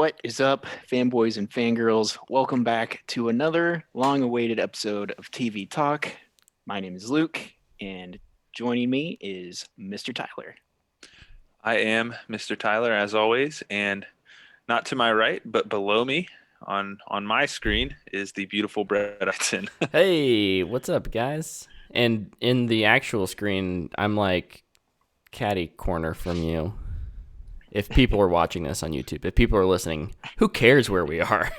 What is up, fanboys and fangirls? Welcome back to another long awaited episode of TV Talk. My name is Luke, and joining me is Mr. Tyler. I am Mr. Tyler, as always, and not to my right, but below me on my screen is the beautiful Brett Hudson. Hey, what's up, guys? And in the actual screen, I'm like catty corner from you. If people are watching this on YouTube, if people are listening, who cares where we are?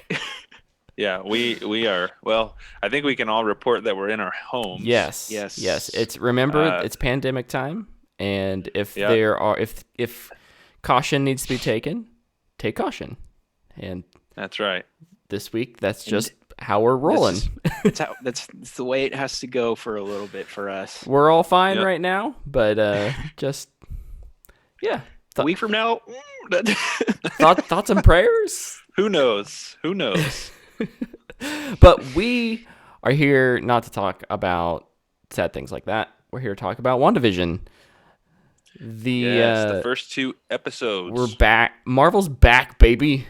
Yeah, we are. Well, I think we can all report that we're in our homes. Yes. It's pandemic time, and if Yeah. if caution needs to be taken, take caution. And That's right. this week, that's just how we're rolling. That's the way it has to go for a little bit for us. We're all fine Yep. right now, but just yeah. A week from now, Thoughts and prayers. Who knows? Who knows? But we are here not to talk about sad things like that. We're here to talk about WandaVision. The first two episodes. We're back. Marvel's back, baby,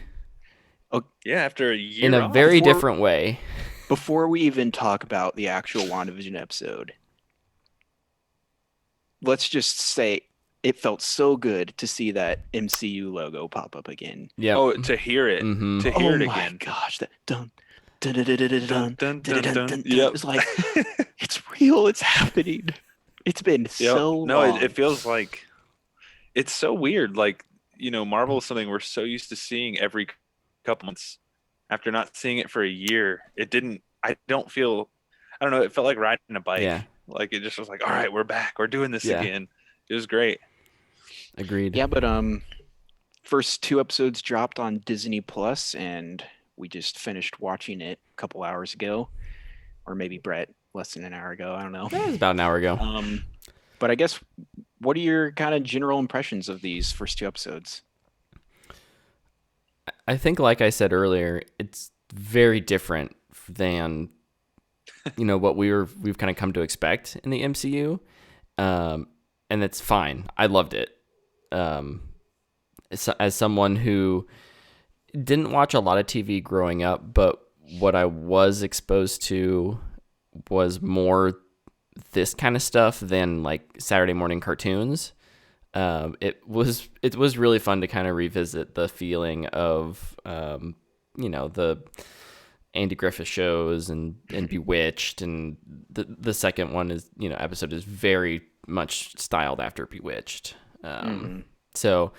Yeah, after a year in a off. very different way. before we even talk about the actual WandaVision episode, let's just say it felt so good to see that MCU logo pop up again. Yeah. Oh, to hear it. Mhm. To hear it Oh my again. gosh, that dun dun dun dun dun dun Dun, dun dun, dun, dun. dun. Yep. It's like it's real, it's happening. It's been Yep. so No, long. it feels like it's so weird. Like, Marvel is something we're so used to seeing every couple months. After not seeing it for a year, I don't know, it felt like riding a bike. Yeah. Like, it just was like, all right, we're back. We're doing this Yeah. again. It was great. Agreed. Yeah, but first two episodes dropped on Disney Plus, and we just finished watching it a couple hours ago, or maybe Brett less than an hour ago. I don't know. That was about an hour ago. But I guess, what are your kind of general impressions of these first two episodes? I think, like I said earlier, it's very different than what we've kind of come to expect in the MCU, and it's fine. I loved it. As someone who didn't watch a lot of TV growing up, but what I was exposed to was more this kind of stuff than like Saturday morning cartoons. It was really fun to kind of revisit the feeling of the Andy Griffith shows and Bewitched, and the second one is episode is very much styled after Bewitched. So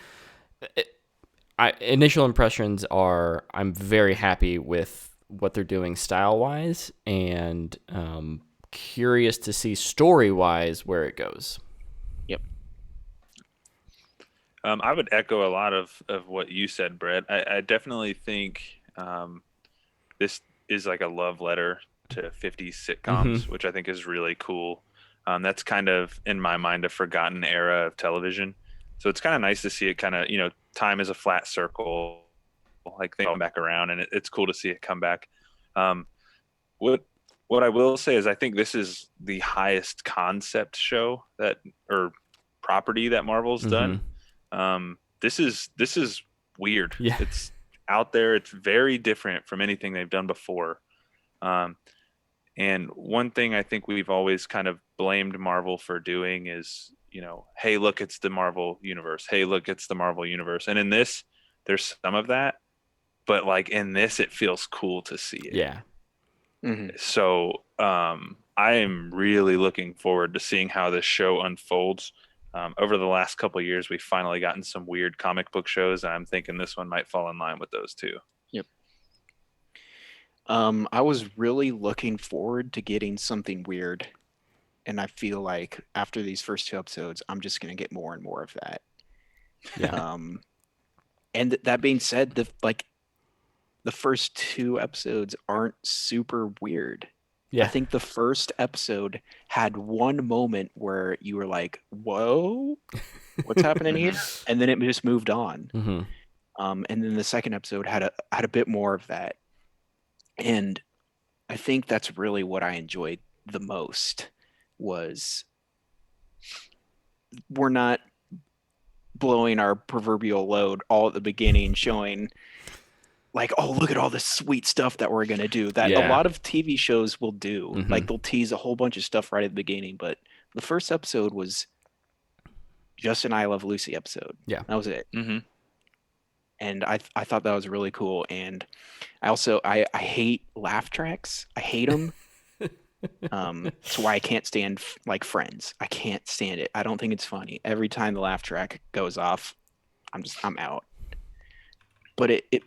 initial impressions are I'm very happy with what they're doing style wise, and curious to see story wise where it goes. Yep. I would echo a lot of what you said, Brett. I definitely think this is like a love letter to 50s sitcoms, which I think is really cool. That's kind of, in my mind, a forgotten era of television. So it's kind of nice to see it kind of, time is a flat circle, like they come back around, and it's cool to see it come back. What I will say is I think this is the highest concept show or property that Marvel's done. This is weird. Yeah. It's out there. It's very different from anything they've done before. And one thing I think we've always kind of blamed Marvel for doing is, hey, look, it's the Marvel universe. Hey, look, it's the Marvel universe. And in this, there's some of that, but like in this, it feels cool to see it. Yeah. So I am really looking forward to seeing how this show unfolds. Over the last couple of years, we've finally gotten some weird comic book shows, and I'm thinking this one might fall in line with those too. Yep. I was really looking forward to getting something weird, and I feel like after these first two episodes, I'm just going to get more and more of that. Yeah. And that being said, the first two episodes aren't super weird. Yeah. I think the first episode had one moment where you were like, "Whoa, what's happening here?" And then it just moved on. And then the second episode had a bit more of that. And I think that's really what I enjoyed the most was we're not blowing our proverbial load all at the beginning, showing like, oh, look at all this sweet stuff that we're gonna do that a Yeah. lot of TV shows will do. Mm-hmm. Like they'll tease a whole bunch of stuff right at the beginning, but the first episode was just an I Love Lucy episode. Yeah. That was it. Mm-hmm. And I thought that was really cool. And I hate laugh tracks. I hate them. That's why I can't stand like Friends. I can't stand it. I don't think it's funny. Every time the laugh track goes off, I'm out. But it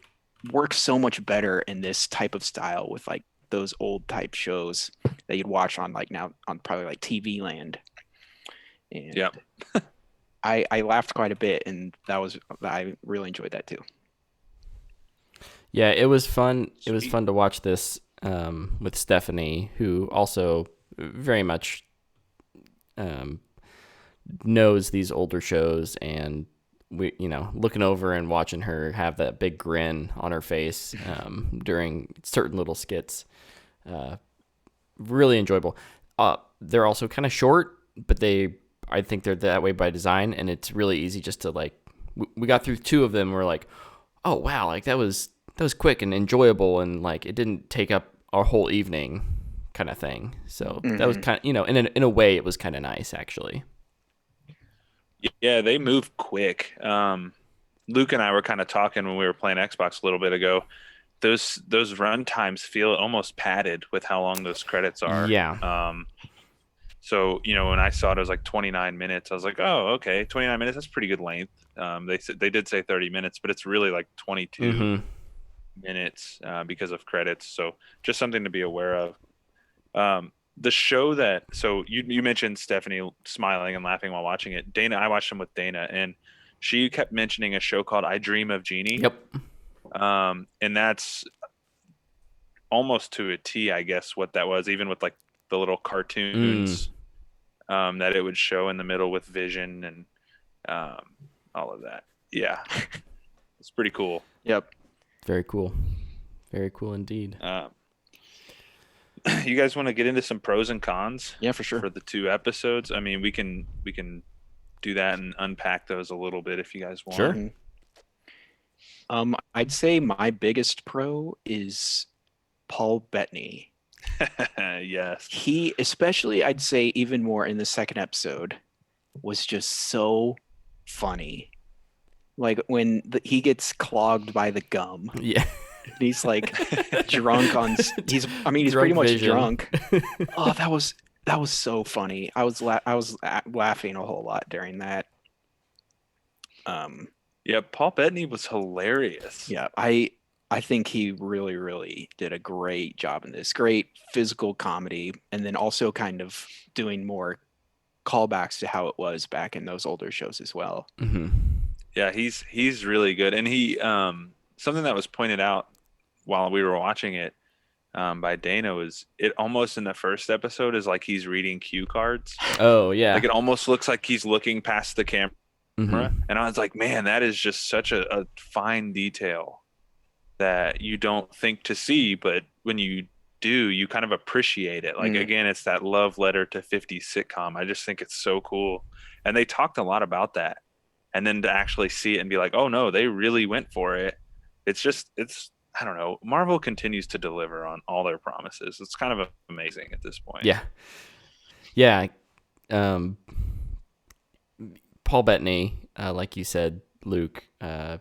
works so much better in this type of style with like those old type shows that you'd watch on like now on probably like TV Land. And Yeah. I laughed quite a bit, and I really enjoyed that too. Yeah, it was fun. It was fun to watch this with Stephanie, who also very much knows these older shows, and we, looking over and watching her have that big grin on her face during certain little skits, really enjoyable. They're also kind of short, but I think they're that way by design, and it's really easy just to like. We got through 2 of them. We're like, oh wow, like that was quick and enjoyable, and like it didn't take up our whole evening, kind of thing. So that was kind of in a way it was kind of nice actually. Yeah, they move quick. Luke and I were kind of talking when we were playing Xbox a little bit ago. Those run times feel almost padded with how long those credits are. Yeah. So, when I saw it was like 29 minutes, I was like, oh, okay, 29 minutes, that's pretty good length. They did say 30 minutes, but it's really like 22 minutes because of credits. So just something to be aware of. The show so you mentioned Stephanie smiling and laughing while watching it. Dana, I watched them with Dana, and she kept mentioning a show called I Dream of Jeannie. Yep. And that's almost to a T, I guess, what that was, even with like the little cartoons that it would show in the middle with Vision and all of that. Yeah. It's pretty cool. Yep. Very cool. Very cool indeed. You guys want to get into some pros and cons? Yeah, for sure. For the 2 episodes. I mean, we can do that and unpack those a little bit if you guys want. Sure. I'd say my biggest pro is Paul Bettany. Yes. He, especially, I'd say even more in the second episode, was just so funny. Like when he gets clogged by the gum. Yeah. He's like drunk on. He's Drunk pretty much Vision. drunk. Oh, that was so funny. I was laughing a whole lot during that. Yeah, Paul Bettany was hilarious. Yeah, I think he really, really did a great job in this. Great physical comedy, and then also kind of doing more callbacks to how it was back in those older shows as well. Mm-hmm. Yeah, he's really good, and he something that was pointed out while we were watching it by Dana was it almost in the first episode is like he's reading cue cards. Oh yeah. Like it almost looks like he's looking past the camera. Mm-hmm. And I was like, man, that is just such a fine detail that you don't think to see, but when you do, you kind of appreciate it. Like, again, it's that love letter to 50s sitcom. I just think it's so cool. And they talked a lot about that. And then to actually see it and be like, oh no, they really went for it. It's I don't know. Marvel continues to deliver on all their promises. It's kind of amazing at this point. Yeah. Yeah. Paul Bettany, like you said, Luke, I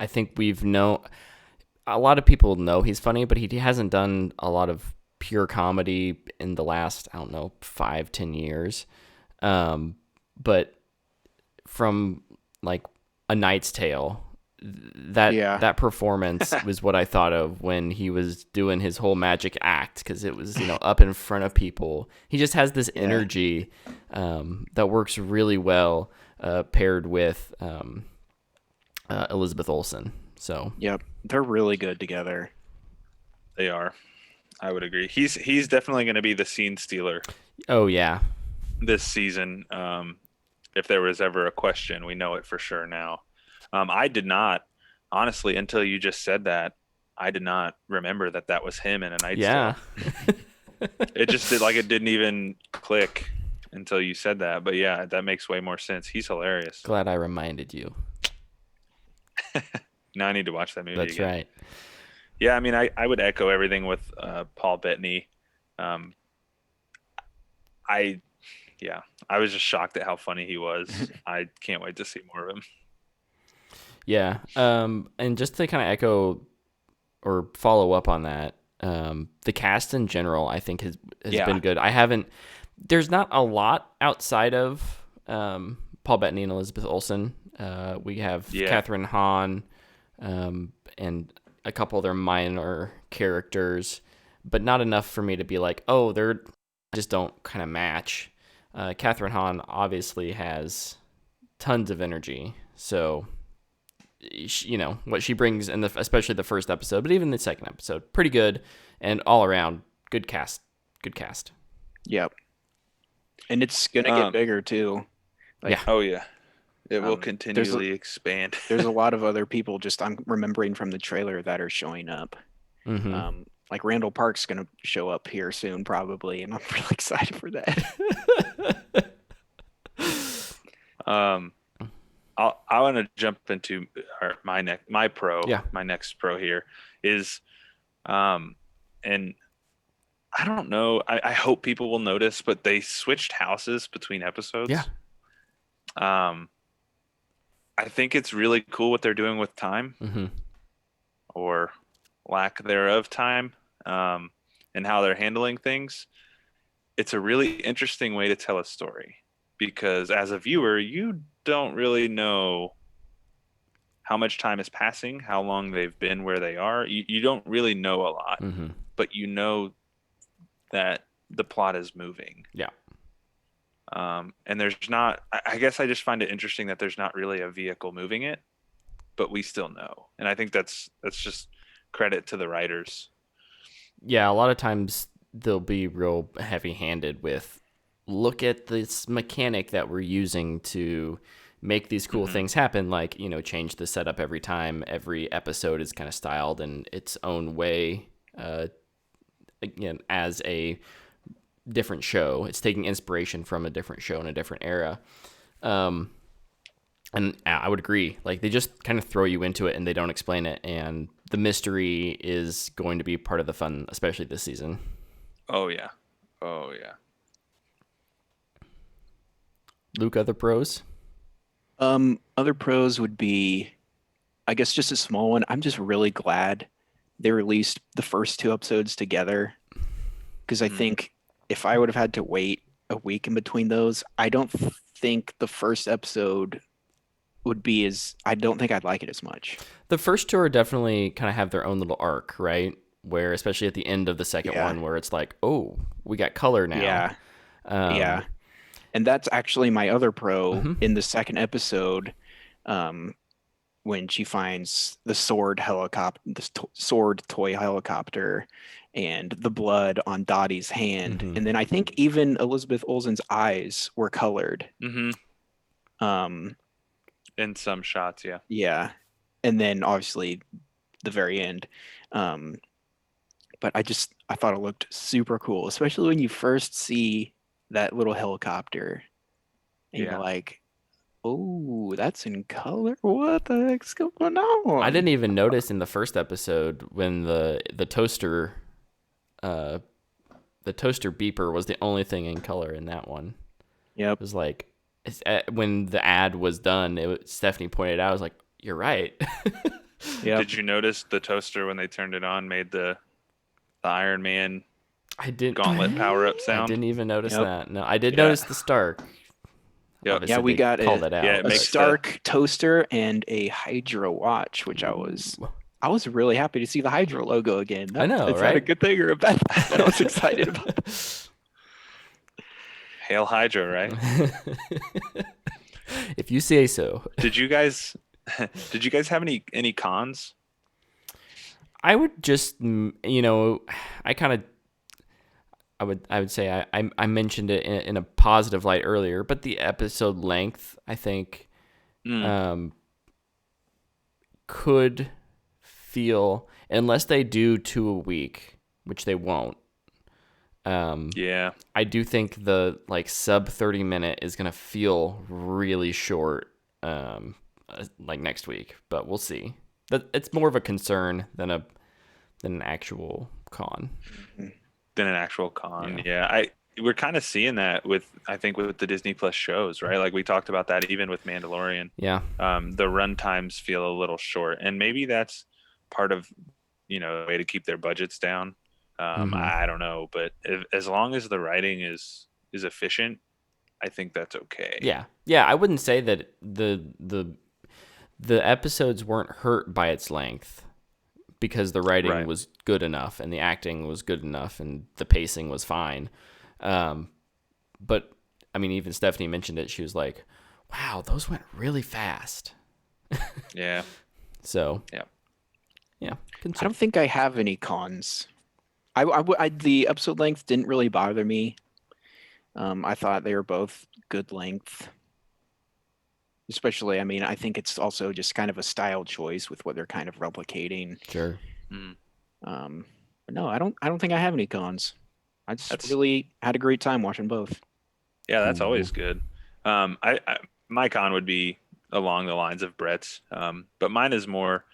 think a lot of people know he's funny, but he hasn't done a lot of pure comedy in the last, 5-10 years. But from like A Knight's Tale, that performance was what I thought of when he was doing his whole magic act, because it was up in front of people. He just has this energy that works really well paired with Elizabeth Olsen. So yep, they're really good together. They are. I would agree. He's definitely going to be the scene stealer. Oh yeah, this season. If there was ever a question, we know it for sure now. I did not, honestly, until you just said that, I did not remember that was him in A Knight's Tale. It just it didn't even click until you said that. But yeah, that makes way more sense. He's hilarious. Glad I reminded you. Now I need to watch that movie That's again. right. Yeah, I mean, I would echo everything with Paul Bettany. Um, I yeah, I was just shocked at how funny he was. I can't wait to see more of him. Yeah. And just to kind of echo or follow up on that, the cast in general, I think has Yeah. been good. I haven't. There's not a lot outside of Paul Bettany and Elizabeth Olsen. We have Yeah. Catherine Hahn, and a couple other minor characters, but not enough for me to be like, oh, they're just don't kind of match. Catherine Hahn obviously has tons of energy, so what she brings in especially the first episode, but even the second episode, pretty good, and all around good cast. Good cast. Yep. And it's gonna get bigger too. Yeah. Oh yeah. It will there's continually expand. there's a lot of other people just I'm remembering from the trailer that are showing up. Mm-hmm. Like Randall Park's gonna show up here soon probably, and I'm really excited for that. I want to jump into my next pro here is, and I don't know. I hope people will notice, but they switched houses between episodes. Yeah. I think it's really cool what they're doing with time, or lack thereof time, and how they're handling things. It's a really interesting way to tell a story, because as a viewer, you don't really know how much time is passing, how long they've been where they are. You don't really know a lot, but you know that the plot is moving. Yeah. And there's not, I guess I just find it interesting that there's not really a vehicle moving it, but we still know. And I think that's just credit to the writers. Yeah, a lot of times they'll be real heavy-handed with, look at this mechanic that we're using to make these cool things happen, like, change the setup every time. Every episode is kind of styled in its own way, again, as a different show. It's taking inspiration from a different show in a different era. And I would agree. Like, they just kind of throw you into it and they don't explain it. And the mystery is going to be part of the fun, especially this season. Oh, yeah. Oh, yeah. Luke, other pros? Other pros would be, I guess, just a small one. I'm just really glad they released the first two episodes together, because I think if I would have had to wait a week in between those, I don't think the first episode would be I don't think I'd like it as much. The first two are definitely kind of have their own little arc, right? Where, especially at the end of the second one, where it's like, oh, we got color now. Yeah. Yeah. And that's actually my other pro in the second episode, when she finds the sword toy helicopter and the blood on Dottie's hand. And then I think even Elizabeth Olsen's eyes were colored. In some shots, yeah. Yeah. And then obviously the very end. But I thought it looked super cool, especially when you first see that little helicopter and you're like, oh, that's in color. What the heck's going on? I didn't even notice in the first episode when the toaster beeper was the only thing in color in that one. Yep. It was like, when the ad was done, Stephanie pointed out, I was like, you're right. Yep. Did you notice the toaster when they turned it on made the Iron Man gauntlet power up sound? I didn't even notice that. No, I did notice the Stark. Yep. Yeah, we got a Stark toaster and a Hydra watch, which I was really happy to see the Hydra logo again. I know, it's right? not a good thing or a bad thing, but I was excited about it. Hail Hydra, right? If you say so. Did you guys have any cons? I would just, I would say I mentioned it in a positive light earlier, but the episode length, I think, could feel, unless they do 2 a week, which they won't. Yeah, I do think the sub 30 minute is gonna feel really short, next week, but we'll see. It's more of a concern than than an actual con. Than an actual con. Yeah. Yeah. We're kind of seeing that with, I think, with the Disney Plus shows, right? Like we talked about that even with Mandalorian. Yeah. The run times feel a little short, and maybe that's part of, the way to keep their budgets down. I don't know, but as long as the writing is efficient, I think that's okay. Yeah. Yeah, I wouldn't say that the episodes weren't hurt by its length because the writing Right. was good enough and the acting was good enough and the pacing was fine. But I mean, even Stephanie mentioned it. She was like, "Wow, those went really fast." Yeah. So Yeah. yeah. I don't think I have any cons. The episode length didn't really bother me. I thought they were both good length. Especially, I mean, I think it's also just kind of a style choice with what they're kind of replicating. Sure. But no, I don't think I have any cons. I just really had a great time watching both. Yeah, that's always good. My con would be along the lines of Brett's, but mine is more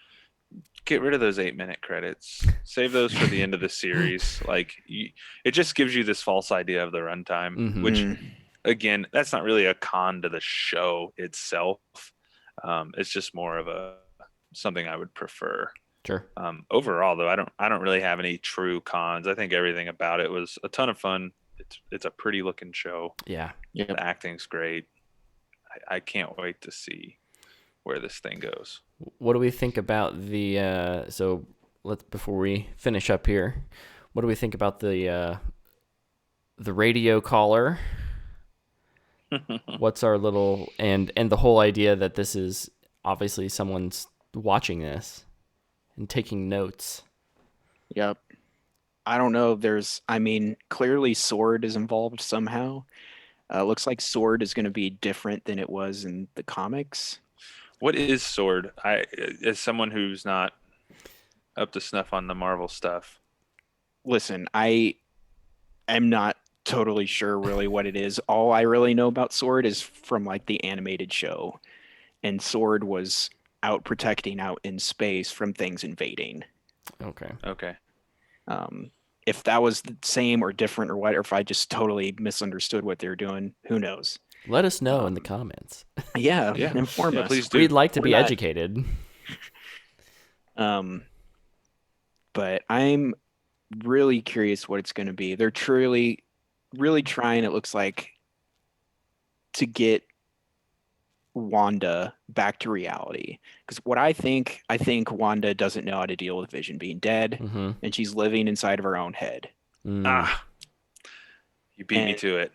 get rid of those 8-minute credits. Save those for the end of the series. It just gives you this false idea of the runtime, which again, that's not really a con to the show itself. It's just more of something I would prefer. Sure. Overall, though, I don't really have any true cons. I think everything about it was a ton of fun. It's a pretty looking show. Yeah. The acting's great. I can't wait to see where this thing goes. What do we think about the so before we finish up here, what do we think about the radio caller? What's our little and the whole idea that this is obviously someone's watching this and taking notes. Yep. I don't know. Clearly Sword is involved somehow. Looks like Sword is going to be different than it was in the comics. What is Sword? As someone who's not up to snuff on the Marvel stuff. Listen, I am not totally sure really what it is. All I really know about Sword is from the animated show, and Sword was out protecting out in space from things invading. Okay. If that was the same or different or what, or if I just totally misunderstood what they were doing, who knows? Let us know in the comments. Yeah. Inform us. Please do. We'd like to be educated. But I'm really curious what it's going to be. They're truly, really trying, it looks like, to get Wanda back to reality. Because what I think Wanda doesn't know how to deal with Vision being dead, and she's living inside of her own head. You beat me to it.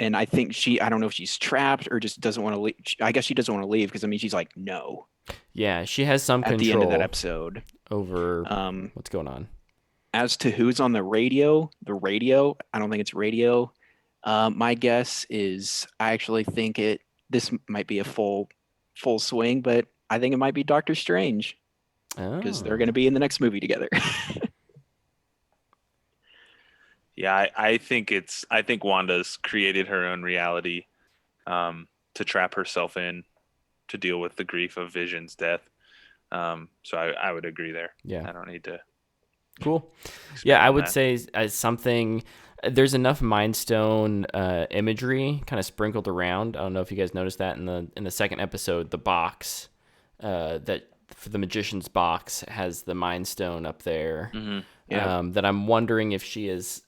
And I think I don't know if she's trapped or just doesn't want to leave. I guess she doesn't want to leave because she's like, no. Yeah, she has some control at the end of that episode over what's going on. As to who's on the radio, I don't think it's radio. My guess is I actually think this might be a full swing, but I think it might be Doctor Strange because they're going to be in the next movie together. Yeah, I think Wanda's created her own reality to trap herself in to deal with the grief of Vision's death. So I would agree there. Yeah, I don't need to. Cool. Yeah, I would say something. There's enough Mind Stone imagery kind of sprinkled around. I don't know if you guys noticed that in the second episode, the box that for the magician's box has the Mind Stone up there. That I'm wondering if she has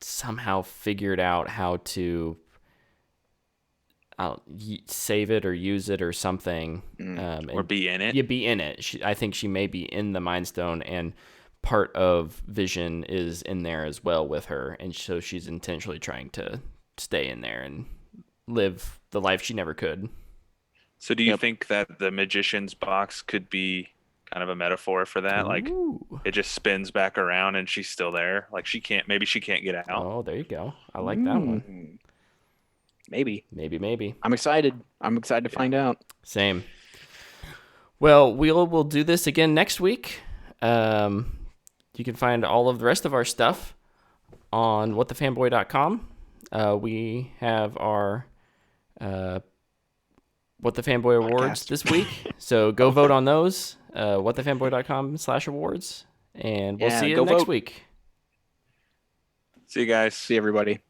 somehow figured out how to save it or use it or something, or be in it. Yeah, be in it. I think she may be in the Mind Stone, and part of Vision is in there as well with her, and so she's intentionally trying to stay in there and live the life she never could. So do you think that the magician's box could be kind of a metaphor for that? Ooh. Like it just spins back around and she's still there. Like maybe she can't get out. Oh, there you go. I like that one. Maybe. I'm excited to find out. Same. Well, we'll do this again next week. You can find all of the rest of our stuff on whatthefanboy.com. We have our What the Fanboy Awards podcast. this week. So go vote on those. whatthefanboy.com/awards. And we'll see you go next vote. week. See you guys. See everybody.